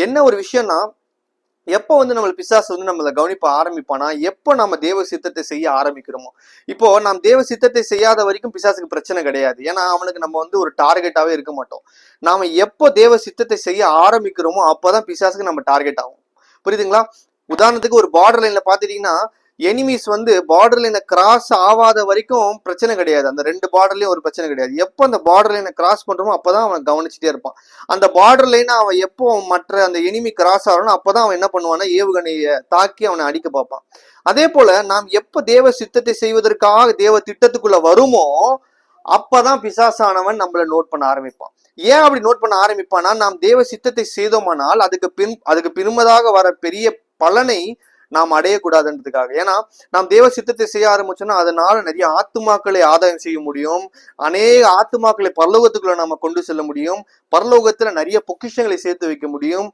என்ன ஒரு விஷயம்னா, எப்போ நம்மள பிசாசு நம்மள கவனிப்ப ஆரம்பிப்பானா, எப்போ நம்ம தேவ சித்தத்தை செய்ய ஆரம்பிக்கிறோமோ. இப்போ நாம் தேவ சித்தத்தை செய்யாத வரைக்கும் பிசாசுக்கு பிரச்சனை கிடையாது. ஏன்னா அவனுக்கு நம்ம ஒரு டார்கெட்டாவே இருக்க மாட்டோம். நாம எப்போ தேவ சித்தத்தை செய்ய ஆரம்பிக்கிறோமோ அப்பதான் பிசாசுக்கு நம்ம டார்கெட் ஆகும். புரியுதுங்களா? உதாரணத்துக்கு ஒரு பார்டர் லைன்ல பாத்துட்டீங்கன்னா, எனிமீஸ் பார்டர் லைனை கிராஸ் ஆகாத வரைக்கும் பிரச்சனை கிடையாது. அந்த 2 பார்டர்லயும் ஒரு பிரச்சனை கிடையாது. எப்போ அந்த பார்டர் லைனை கிராஸ் பண்றோமோ அப்பதான் அவன் கவனிச்சுட்டே இருப்பான். அந்த பார்டர் லைனை அவன் எப்போ மற்ற அந்த எனிமி கிராஸ் ஆகணும் அப்பதான் அவன் என்ன பண்ணுவான்னா ஏவுகணையை தாக்கி அவனை அடிக்க பார்ப்பான். அதே போல நாம் எப்ப தேவ சித்தத்தை செய்வதற்காக தேவ திட்டத்துக்குள்ள வருமோ அப்பதான் பிசாசானவன் நம்மள நோட் பண்ண ஆரம்பிப்பான். ஏன் அப்படி நோட் பண்ண ஆரம்பிப்பானா, நாம் தேவ சித்தத்தை செய்தோமானால் அதுக்கு பின்மதாக வர பெரிய பலனை நாம் அடையக்கூடாதுன்றதுக்காக. ஏன்னா நாம் தேவ சித்தத்தை செய்ய ஆரம்பிச்சோம்னா அதனால நிறைய ஆத்துமாக்களை ஆதாயம் செய்ய முடியும். அநேக ஆத்துமாக்களை பரலோகத்துக்குள்ள நாம கொண்டு செல்ல முடியும். பரலோகத்துல நிறைய பொக்கிஷங்களை சேர்த்து வைக்க முடியும்.